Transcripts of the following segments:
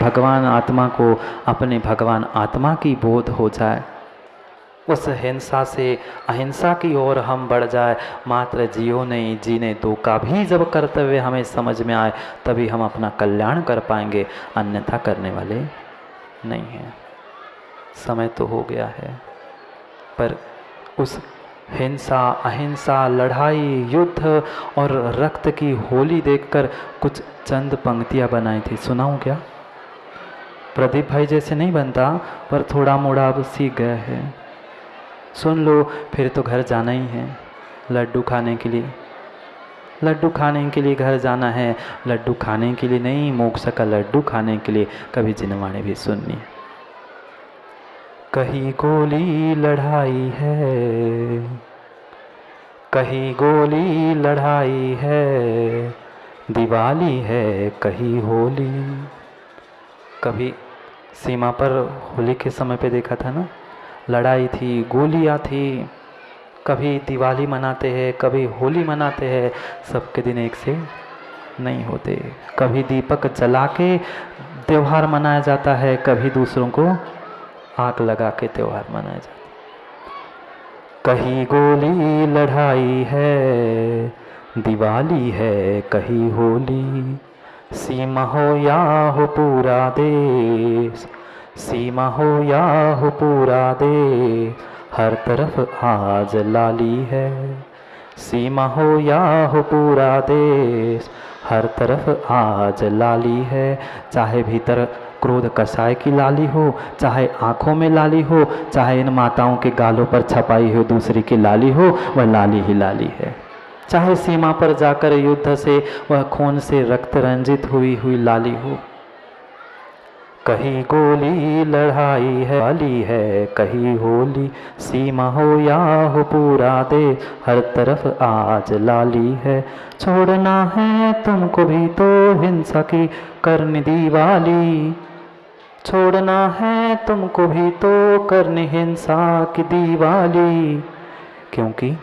भगवान आत्मा को अपने भगवान आत्मा की बोध हो जाए, उस हिंसा से अहिंसा की ओर हम बढ़ जाए, मात्र जियो नहीं जीने दो का भी जब कर्तव्य हमें समझ में आए, तभी हम अपना कल्याण कर पाएंगे, अन्यथा करने वाले नहीं हैं। समय तो हो गया है, पर उस हिंसा, अहिंसा, लड़ाई, युद्ध और रक्त की होली देखकर कुछ चंद पंक्तियाँ बनाई थी, सुनाऊँ क्या? प्रदीप भाई जैसे नहीं बनता, पर थोड़ा मोड़ा अब सीख गया है। सुन लो, फिर तो घर जाना ही है लड्डू खाने के लिए। लड्डू खाने के लिए घर जाना है, लड्डू खाने के लिए नहीं, मोक्ष का लड्डू खाने के लिए। कभी जिनवाणी भी सुननी है। कहीं गोली लड़ाई है, कहीं गोली लड़ाई है, दिवाली है कहीं होली। कभी सीमा पर होली के समय पे देखा था ना, लड़ाई थी, गोलियाँ थी। कभी दिवाली मनाते हैं, कभी होली मनाते हैं, सबके दिन एक से नहीं होते। कभी दीपक जला के त्यौहार मनाया जाता है, कभी दूसरों को आग लगा के त्यौहार मनाया जाता है। कहीं गोली लड़ाई है, दिवाली है कहीं होली। सीमा हो या हो पूरा देश, सीमा हो या हो पूरा देश, हर तरफ आज लाली है। सीमा हो या हो पूरा देश, हर तरफ आज लाली है। चाहे भीतर क्रोध कसाय की लाली हो, चाहे आँखों में लाली हो, चाहे इन माताओं के गालों पर छपाई हो दूसरी की लाली हो, वह लाली ही लाली है। चाहे सीमा पर जाकर युद्ध से वह खून से रक्त रंजित हुई हुई लाली हो। कहीं गोली लड़ाई है, लाली है कहीं होली। सीमा हो या हो पूरा दे, हर तरफ आज लाली है। छोड़ना है तुमको भी तो हिंसा की करनी दिवाली, छोड़ना है तुमको भी तो करनी हिंसा की दिवाली। क्योंकि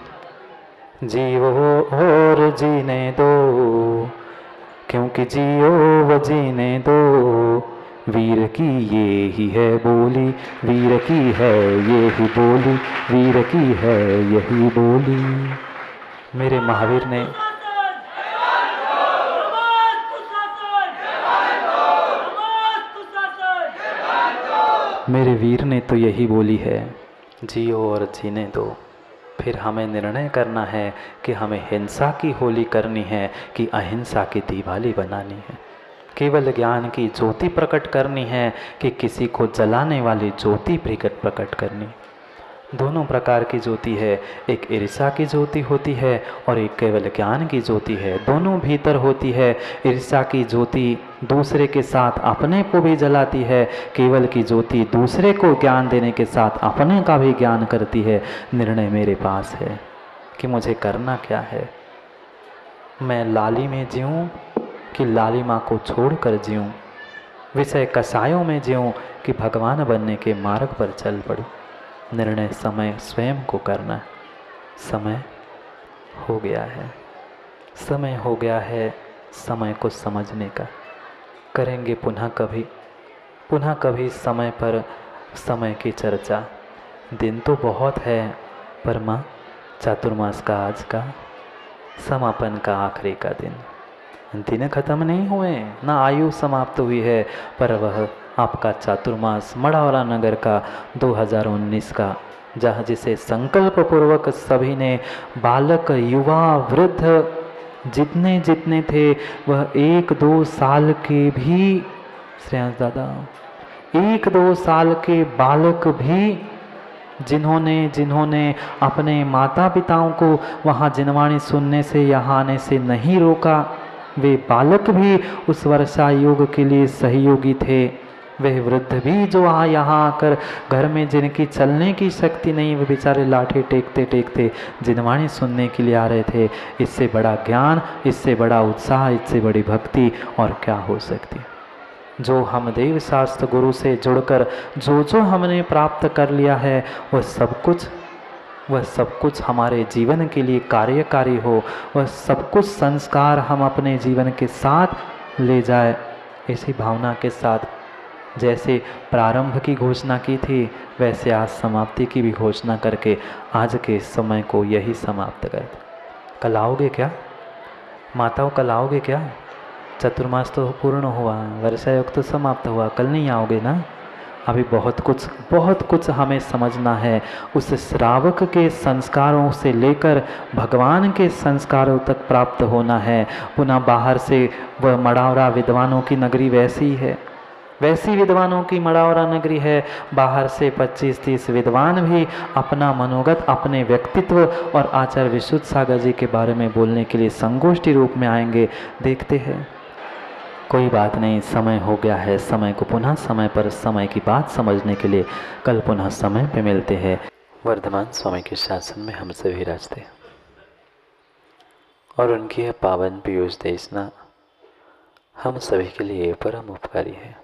जियो और जीने दो, क्योंकि जियो व जीने दो, वीर की ये ही है बोली, वीर की है ये ही बोली, वीर की है यही बोली। मेरे महावीर ने मेरे वीर ने तो यही बोली है, जियो और जीने दो। फिर हमें निर्णय करना है कि हमें हिंसा की होली करनी है कि अहिंसा की दिवाली बनानी है। केवल ज्ञान की ज्योति प्रकट करनी है कि किसी को जलाने वाली ज्योति प्रकट करनी। दोनों प्रकार की ज्योति है, एक ईर्ष्या की ज्योति होती है और एक केवल ज्ञान की ज्योति है। दोनों भीतर होती है। ईर्ष्या की ज्योति दूसरे के साथ अपने को भी जलाती है, केवल की ज्योति दूसरे को ज्ञान देने के साथ अपने का भी ज्ञान करती है। निर्णय मेरे पास है कि मुझे करना क्या है। मैं लाली में जीऊँ कि लालिमा को छोड़कर जीऊँ, विषय कसायों में जीऊँ कि भगवान बनने के मार्ग पर चल पड़ूँ। निर्णय समय स्वयं को करना है। समय हो गया है, समय हो गया है समय को समझने का। करेंगे पुनः कभी समय पर समय की चर्चा। दिन तो बहुत है, पर माँ चातुर्मास का आज का समापन का आखिरी का दिन खत्म नहीं हुए, ना आयु समाप्त हुई है, पर वह आपका चातुर्मास मढ़ौरा नगर का 2019 का, जहाँ जिसे संकल्प पूर्वक सभी ने, बालक युवा वृद्ध जितने जितने थे, वह 1-2 साल के भी, श्रेयांश दादा, 1-2 साल के बालक भी जिन्होंने अपने माता पिताओं को वहाँ जिनवाणी सुनने से यहाँ आने से नहीं रोका, वे बालक भी उस वर्षा योग के लिए सहयोगी थे। वह वृद्ध भी जो यहाँ आकर घर में जिनकी चलने की शक्ति नहीं, वे बेचारे लाठी टेकते टेकते जिनवाणी सुनने के लिए आ रहे थे। इससे बड़ा ज्ञान, इससे बड़ा उत्साह, इससे बड़ी भक्ति और क्या हो सकती। जो हम देव शास्त्र गुरु से जुड़कर जो हमने प्राप्त कर लिया है, वह सब कुछ हमारे जीवन के लिए कार्यकारी हो, वह सब कुछ संस्कार हम अपने जीवन के साथ ले जाए। इसी भावना के साथ जैसे प्रारंभ की घोषणा की थी, वैसे आज समाप्ति की भी घोषणा करके आज के समय को यही समाप्त कर दे। कल आओगे क्या माताओं, कल आओगे क्या? चतुर्मास तो पूर्ण हुआ, वर्षा योग तो समाप्त हुआ, कल नहीं आओगे ना? अभी बहुत कुछ हमें समझना है। उस श्रावक के संस्कारों से लेकर भगवान के संस्कारों तक प्राप्त होना है। पुनः बाहर से वह मड़ावरा विद्वानों की नगरी वैसी ही है, वैसी विद्वानों की मड़ावरा नगरी है। बाहर से 25-30 विद्वान भी अपना मनोगत, अपने व्यक्तित्व और आचार्य विशुद्ध सागर जी के बारे में बोलने के लिए संगोष्ठी रूप में आएंगे। देखते हैं, कोई बात नहीं, समय हो गया है। समय को पुनः समय पर समय की बात समझने के लिए कल पुनः समय पे मिलते हैं। वर्धमान स्वामी के शासन में हम सभी विराजते और उनकी यह पावन पीयूष देशना हम सभी के लिए परम उपकारी है।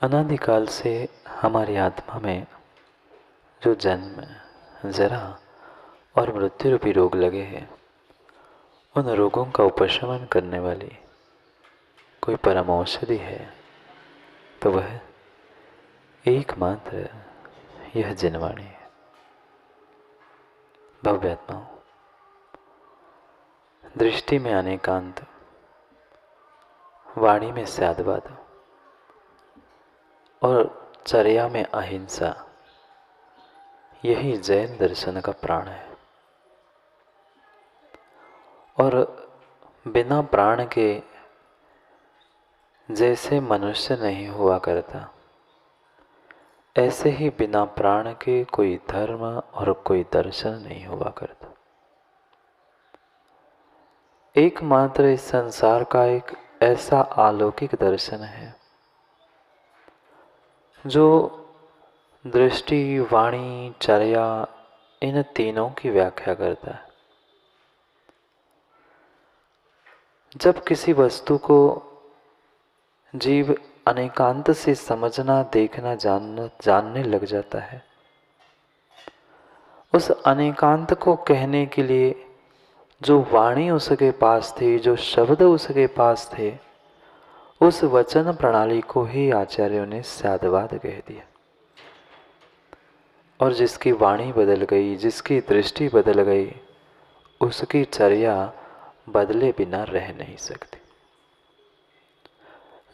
अनादिकाल से हमारी आत्मा में जो जन्म, जरा और मृत्यु रूपी रोग लगे हैं, उन रोगों का उपशमन करने वाली कोई परम औषधि है तो वह एकमात्र यह जिनवाणी है। भव्यात्माओं, दृष्टि में अनेकांत, वाणी में स्यादवाद और चर्या में अहिंसा, यही जैन दर्शन का प्राण है। और बिना प्राण के जैसे मनुष्य नहीं हुआ करता, ऐसे ही बिना प्राण के कोई धर्म और कोई दर्शन नहीं हुआ करता। एकमात्र इस संसार का एक ऐसा अलौकिक दर्शन है जो दृष्टि, वाणी, चर्या, इन तीनों की व्याख्या करता है। जब किसी वस्तु को जीव अनेकांत से समझना, देखना, जानने लग जाता है, उस अनेकांत को कहने के लिए जो वाणी उसके पास थी, जो शब्द उसके पास थे, उस वचन प्रणाली को ही आचार्यों ने स्यादवाद कह दिया। और जिसकी वाणी बदल गई, जिसकी दृष्टि बदल गई, उसकी चर्या बदले बिना रह नहीं सकती।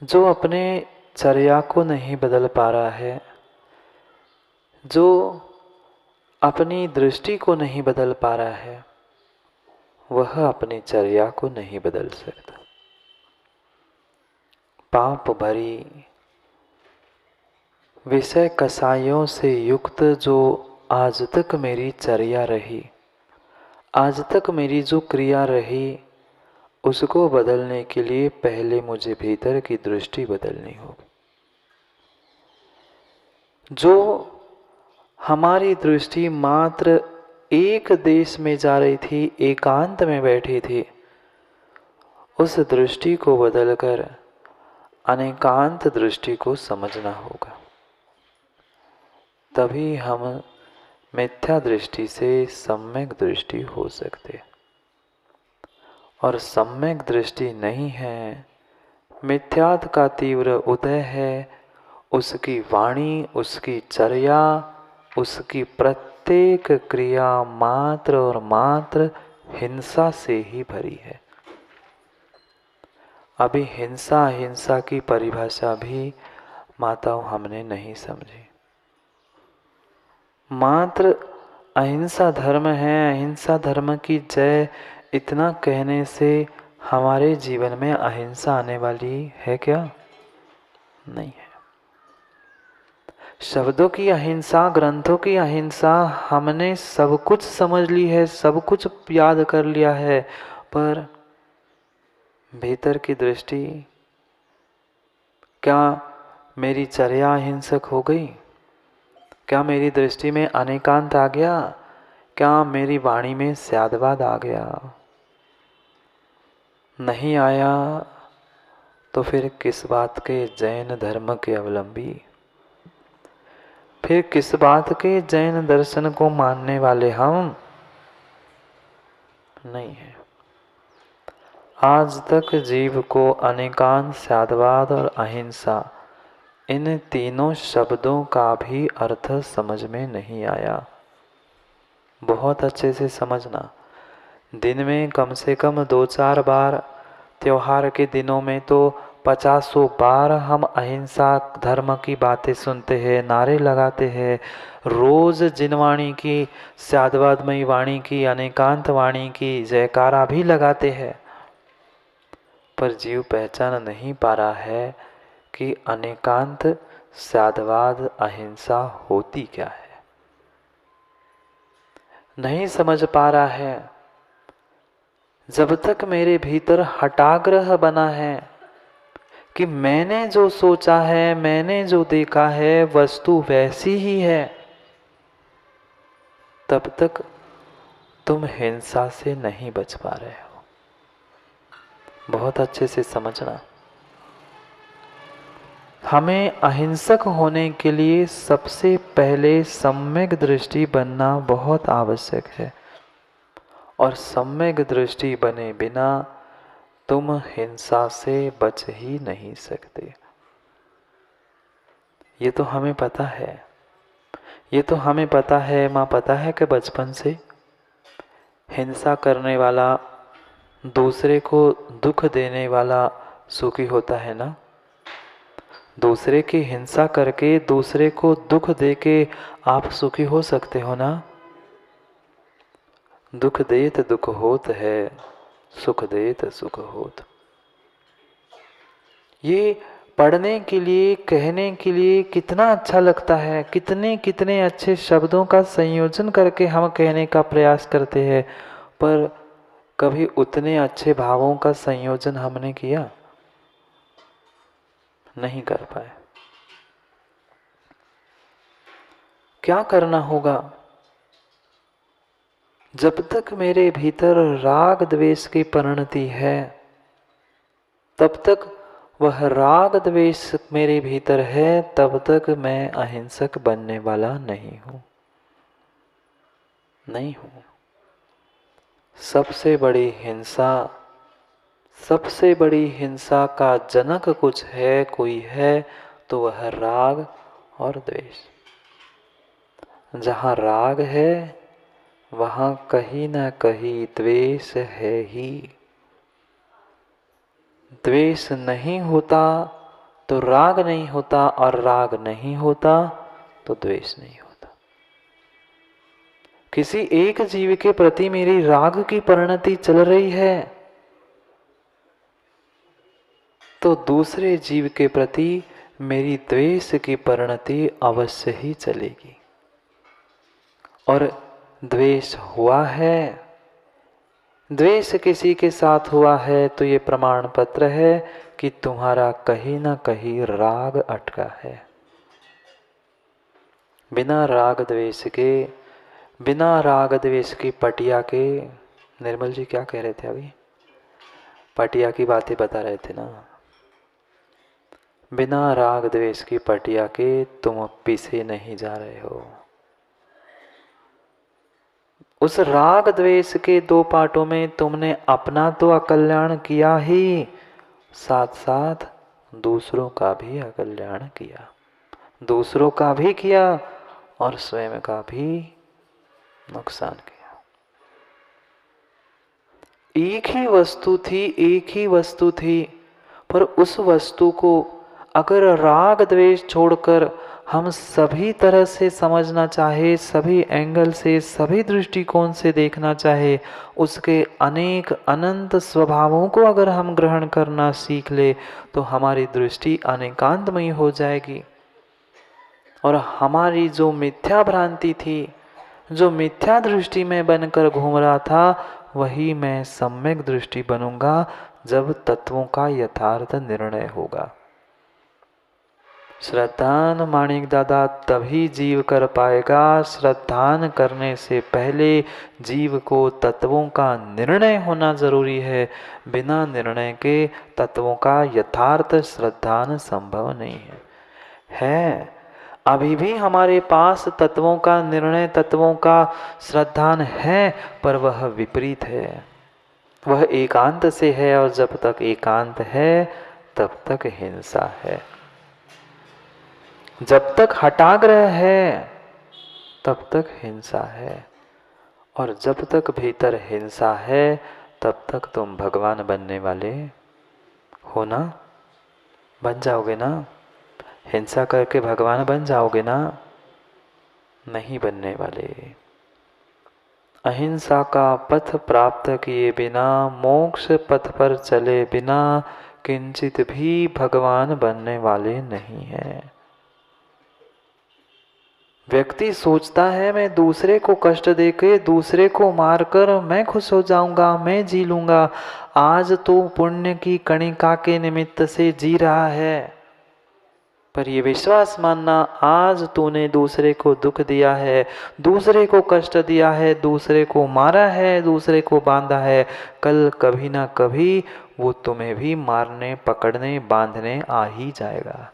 जो अपने चर्या को नहीं बदल पा रहा है, जो अपनी दृष्टि को नहीं बदल पा रहा है, वह अपनी चर्या को नहीं बदल सकता। पाप भरी विषय कसायों से युक्त जो आज तक मेरी चर्या रही, आज तक मेरी जो क्रिया रही, उसको बदलने के लिए पहले मुझे भीतर की दृष्टि बदलनी होगी। जो हमारी दृष्टि मात्र एक देश में जा रही थी, एकांत में बैठी थी, उस दृष्टि को बदलकर अनेकांत दृष्टि को समझना होगा। तभी हम मिथ्या दृष्टि से सम्यक दृष्टि हो सकते। और सम्यक दृष्टि नहीं है, मिथ्यात का तीव्र उदय है, उसकी वाणी, उसकी चर्या, उसकी प्रत्येक क्रिया मात्र और मात्र हिंसा से ही भरी है। अभी हिंसा हिंसा की परिभाषा भी माताओं हमने नहीं समझी। मात्र अहिंसा धर्म है, अहिंसा धर्म की जय, इतना कहने से हमारे जीवन में अहिंसा आने वाली है क्या? नहीं है। शब्दों की अहिंसा, ग्रंथों की अहिंसा, हमने सब कुछ समझ ली है, सब कुछ याद कर लिया है, पर भीतर की दृष्टि, क्या मेरी चर्या अहिंसक हो गई? क्या मेरी दृष्टि में अनेकांत आ गया? क्या मेरी वाणी में स्यादवाद आ गया? नहीं आया तो फिर किस बात के जैन धर्म के अवलंबी, फिर किस बात के जैन दर्शन को मानने वाले हम नहीं है। आज तक जीव को अनेकांत, सद्भाव और अहिंसा, इन तीनों शब्दों का भी अर्थ समझ में नहीं आया। बहुत अच्छे से समझना। दिन में कम से कम 2-4 बार, त्योहार के दिनों में तो 50 बार हम अहिंसा धर्म की बातें सुनते हैं, नारे लगाते हैं। रोज जिनवाणी की, सद्भावमयी वाणी की, अनेकांत वाणी की जयकारा भी लगाते हैं, पर जीव पहचान नहीं पा रहा है कि अनेकांत, सद्भाव, अहिंसा होती क्या है। नहीं समझ पा रहा है। जब तक मेरे भीतर हठाग्रह बना है कि मैंने जो सोचा है, मैंने जो देखा है, वस्तु वैसी ही है, तब तक तुम हिंसा से नहीं बच पा रहे हो। बहुत अच्छे से समझना। हमें अहिंसक होने के लिए सबसे पहले सम्यक दृष्टि बनना बहुत आवश्यक है, और सम्यक दृष्टि बने बिना तुम हिंसा से बच ही नहीं सकते। ये तो हमें पता है, ये तो हमें पता है। माँ, पता है कि बचपन से हिंसा करने वाला, दूसरे को दुख देने वाला सुखी होता है ना। दूसरे की हिंसा करके, दूसरे को दुख देके आप सुखी हो सकते हो ना। दुख देत दुख होत है, सुख देत सुख होत। ये पढ़ने के लिए, कहने के लिए कितना अच्छा लगता है। कितने कितने अच्छे शब्दों का संयोजन करके हम कहने का प्रयास करते हैं, पर कभी उतने अच्छे भावों का संयोजन हमने किया नहीं कर पाए। क्या करना होगा? जब तक मेरे भीतर राग द्वेष की परिणति है, तब तक वह राग द्वेष मेरे भीतर है, तब तक मैं अहिंसक बनने वाला नहीं हूं। नहीं हूं। सबसे बड़ी हिंसा, सबसे बड़ी हिंसा का जनक कुछ है, कोई है, तो वह राग और द्वेष। जहां राग है वहां कहीं ना कहीं द्वेष है ही। द्वेष नहीं होता तो राग नहीं होता, और राग नहीं होता तो द्वेष नहीं होता। किसी एक जीव के प्रति मेरी राग की परिणति चल रही है, तो दूसरे जीव के प्रति मेरी द्वेष की परिणति अवश्य ही चलेगी। और द्वेष हुआ है, द्वेष किसी के साथ हुआ है, तो ये प्रमाण पत्र है कि तुम्हारा कहीं ना कहीं राग अटका है। बिना राग द्वेष के, बिना राग द्वेष की पटिया के, निर्मल जी क्या कह रहे थे अभी? पटिया की बातें बता रहे थे ना। बिना राग द्वेष की पटिया के तुम पीछे नहीं जा रहे हो। उस राग द्वेष के 2 पार्टों में तुमने अपना तो अकल्याण किया ही, साथ साथ दूसरों का भी अकल्याण किया। दूसरों का भी किया और स्वयं का भी नुकसान किया। एक ही वस्तु थी, एक ही वस्तु थी, पर उस वस्तु को अगर राग द्वेष छोड़कर हम सभी तरह से समझना चाहे, सभी एंगल से, सभी दृष्टिकोण से देखना चाहे, उसके अनेक अनंत स्वभावों को अगर हम ग्रहण करना सीख ले, तो हमारी दृष्टि अनेकांतमयी हो जाएगी। और हमारी जो मिथ्या भ्रांति थी, जो मिथ्या दृष्टि में बनकर घूम रहा था, वही मैं सम्यक दृष्टि बनूंगा जब तत्वों का यथार्थ निर्णय होगा। श्रद्धान माणिक दादा तभी जीव कर पाएगा। श्रद्धान करने से पहले जीव को तत्वों का निर्णय होना जरूरी है। बिना निर्णय के तत्वों का यथार्थ श्रद्धान संभव नहीं है। अभी भी हमारे पास तत्वों का निर्णय, तत्वों का श्रद्धान है, पर वह विपरीत है। वह एकांत से है, और जब तक एकांत है तब तक हिंसा है। जब तक हठाग्रह है तब तक हिंसा है, और जब तक भीतर हिंसा है तब तक तुम भगवान बनने वाले हो ना? बन जाओगे ना? हिंसा करके भगवान बन जाओगे ना? नहीं बनने वाले। अहिंसा का पथ प्राप्त किए बिना, मोक्ष पथ पर चले बिना किंचित भी भगवान बनने वाले नहीं हैं। व्यक्ति सोचता है मैं दूसरे को कष्ट देके, दूसरे को मारकर मैं खुश हो जाऊंगा, मैं जी लूंगा। आज तो पुण्य की कणिका के निमित्त से जी रहा है, पर ये विश्वास मानना आज तूने दूसरे को दुख दिया है, दूसरे को कष्ट दिया है, दूसरे को मारा है, दूसरे को बांधा है, कल कभी ना कभी वो तुम्हें भी मारने, पकड़ने, बांधने आ ही जाएगा।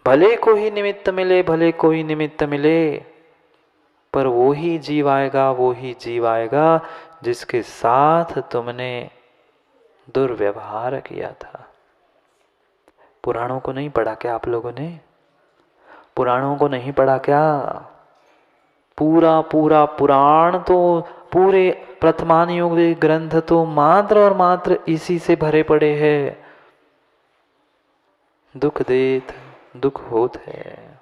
भले कोई निमित्त मिले, भले कोई निमित्त मिले, पर वो ही जीव आएगा, वो ही जीव आएगा जिसके साथ तुमने दुर्व्यवहार किया था। पुराणों को नहीं पढ़ा क्या आप लोगों ने? पुराणों को नहीं पढ़ा क्या? पूरा पूरा पुराण तो, पूरे प्रथमान युग ग्रंथ तो मात्र और मात्र इसी से भरे पड़े हैं। दुख देत दुख होत है,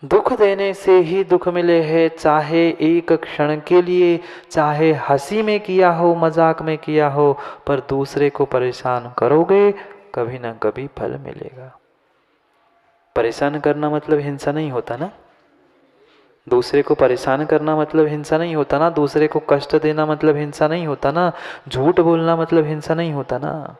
दुख देने से ही दुख मिले है, चाहे एक क्षण के लिए, चाहे हंसी में किया हो, मजाक में किया हो, पर दूसरे को परेशान करोगे कभी ना कभी फल मिलेगा। परेशान करना मतलब हिंसा नहीं होता ना? दूसरे को परेशान करना मतलब हिंसा नहीं होता ना? दूसरे को कष्ट देना मतलब हिंसा नहीं होता ना? झूठ बोलना मतलब हिंसा नहीं होता ना?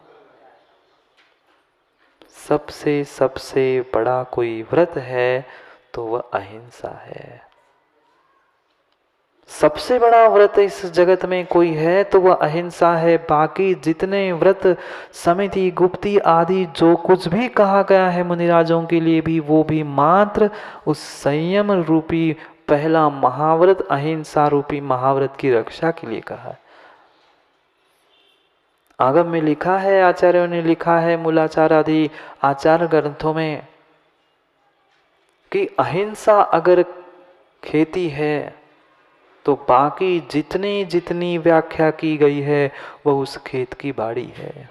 सबसे सबसे बड़ा कोई व्रत है तो वह अहिंसा है। सबसे बड़ा व्रत इस जगत में कोई है तो वह अहिंसा है। बाकी जितने व्रत, समिति, गुप्ती आदि जो कुछ भी कहा गया है मुनिराजों के लिए भी, वो भी मात्र उस संयम रूपी पहला महाव्रत, अहिंसा रूपी महाव्रत की रक्षा के लिए कहा है। आगम में लिखा है, आचार्यों ने लिखा है, मूलाचार आदि आचार ग्रंथों में, कि अहिंसा अगर खेती है तो बाकी जितनी जितनी व्याख्या की गई है वह उस खेत की बाड़ी है।